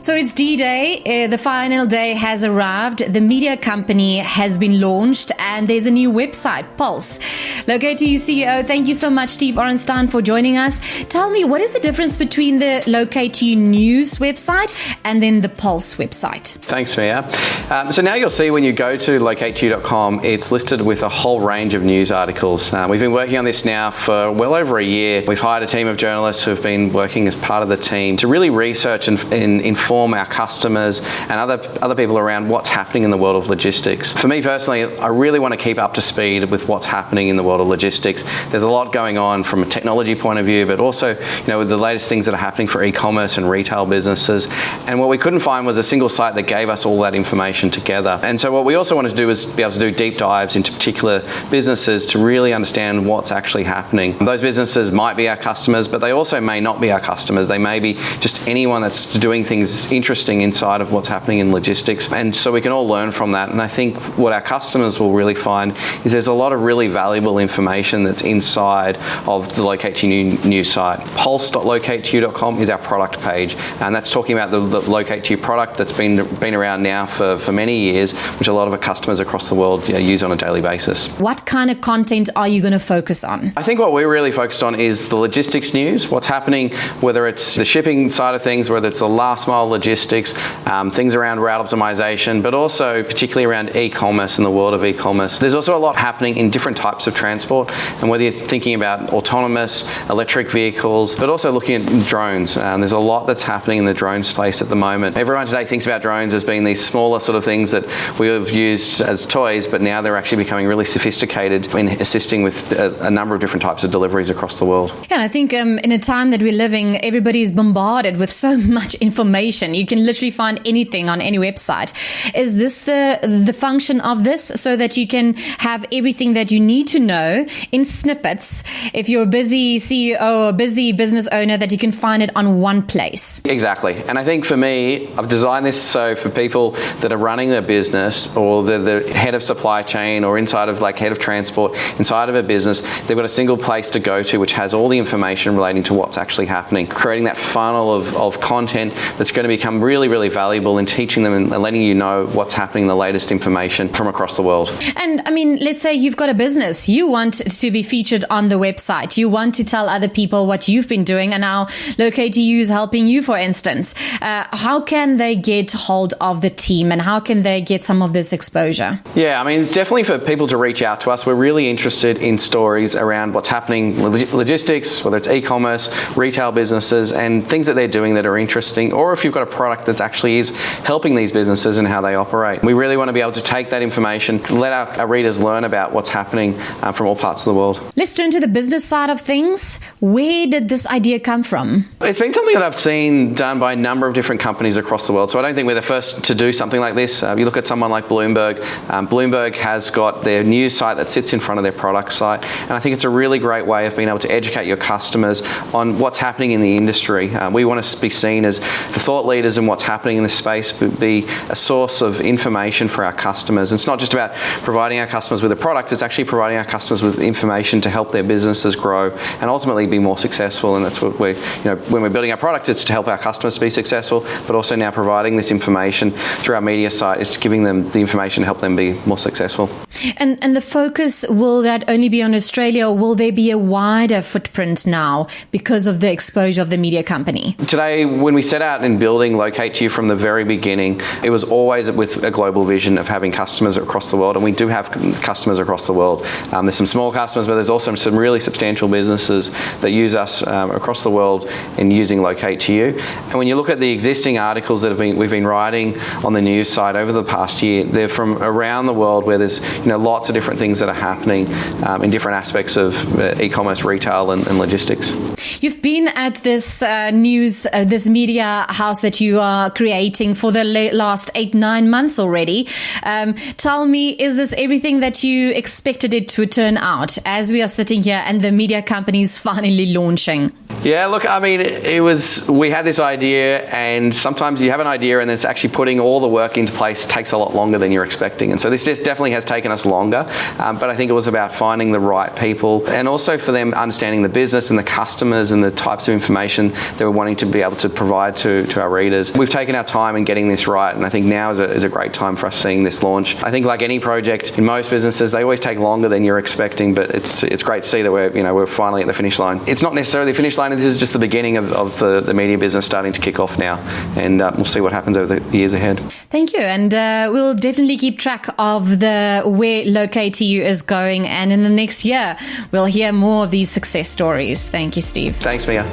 So it's D-Day. The final day has arrived. The media company has been launched and there's a new website, Pulse. Locate2u CEO, thank you so much, Steve Orenstein, for joining us. Tell me, what is the difference between the Locate2u News website and then the Pulse website? Thanks, Mia. So now you'll see when you go to locate2u.com, it's listed with a whole range of news articles. We've been working on this now for well over a year. We've hired a team of journalists who have been working as part of the team to really research and inform our customers and other people around what's happening in the world of logistics. For me personally, I really want to keep up to speed with what's happening in the world of logistics. There's a lot going on from a technology point of view, but also, with the latest things that are happening for e-commerce and retail businesses. And what we couldn't find was a single site that gave us all that information together. And so what we also wanted to do is be able to do deep dives into particular businesses to really understand what's actually happening. Those businesses might be our customers, but they also may not be our customers. They may be just anyone that's doing things interesting inside of what's happening in logistics, and so we can all learn from that. And I think what our customers will really find is there's a lot of really valuable information that's inside of the Locate2u news site. Pulse.locate2u.com is our product page, and that's talking about the Locate2u product that's been around now for many years, which a lot of our customers across the world use on a daily basis. What kind of content are you going to focus on? I think what we're really focused on is the logistics news, what's happening, whether it's the shipping side of things, whether it's the last mile logistics, things around route optimization, but also particularly around e-commerce and the world of e-commerce. There's also a lot happening in different types of transport, and whether you're thinking about autonomous, electric vehicles, but also looking at drones. There's a lot that's happening in the drone space at the moment. Everyone today thinks about drones as being these smaller sort of things that we have used as toys, but now they're actually becoming really sophisticated in assisting with a number of different types of deliveries across the world. Yeah, and I think in a time that we're living, everybody is bombarded with so much information. You can literally find anything on any website. Is this the function of this, so that you can have everything that you need to know in snippets? If you're a busy CEO or a busy business owner, that you can find it on one place. Exactly. And I think for me, I've designed this so for people that are running their business, or the head of supply chain, or inside of head of transport, inside of a business, they've got a single place to go to which has all the information relating to what's actually happening. Creating that funnel of content that's going to become really, really valuable in teaching them and letting you know what's happening, the latest information from across the world. And I mean, let's say you've got a business. You want to be featured on the website. You want to tell other people what you've been doing, and now Locate2u is helping you, for instance. How can they get hold of the team, and how can they get some of this exposure? Yeah, I mean, it's definitely for people to reach out to us. We're really interested in stories around what's happening, logistics, whether it's e-commerce, retail businesses, and things that they're doing that are interesting, or if you've got a product that actually is helping these businesses and how they operate. We really want to be able to take that information, let our readers learn about what's happening from all parts of the world. Let's turn to the business side of things. Where did this idea come from? It's been something that I've seen done by a number of different companies across the world, so I don't think we're the first to do something like this. You look at someone like Bloomberg. Bloomberg has got their news site that sits in front of their product site, and I think it's a really great way of being able to educate your customers on what's happening in the industry. We want to be seen as the thought leaders in what's happening in this space, but be a source of information for our customers. It's not just about providing our customers with a product, it's actually providing our customers with information to help their businesses grow and ultimately be more successful. And that's what when we're building our product, it's to help our customers be successful, but also now providing this information through our media site is to giving them the information to help them be more successful. And the focus, will that only be on Australia, or will there be a wider footprint now because of the exposure of the media company? Today, when we set out in building Locate2u from the very beginning, it was always with a global vision of having customers across the world, and we do have customers across the world. There's some small customers, but there's also some really substantial businesses that use us across the world in using Locate2u. And when you look at the existing articles that we've been writing on the news site over the past year, they're from around the world, where there's lots of different things that are happening in different aspects of e-commerce, retail, and logistics. You've been at this this media house that you are creating for the last 8-9 months already. Tell me, is this everything that you expected it to turn out as we are sitting here and the media company is finally launching? Yeah, look, I mean, we had this idea, and sometimes you have an idea and it's actually putting all the work into place takes a lot longer than you're expecting. And so this just definitely has taken us longer, but I think it was about finding the right people and also for them understanding the business and the customers and the types of information that we're wanting to be able to provide to our readers. We've taken our time in getting this right, and I think now is a great time for us seeing this launch. I think like any project in most businesses, they always take longer than you're expecting, but it's great to see that we're finally at the finish line. It's not necessarily the finish line. This is just the beginning of the media business starting to kick off now, and we'll see what happens over the years ahead. Thank you, and we'll definitely keep track of where Locate2u is going, and in the next year we'll hear more of these success stories. Thank you, Steve. Thanks, Mia.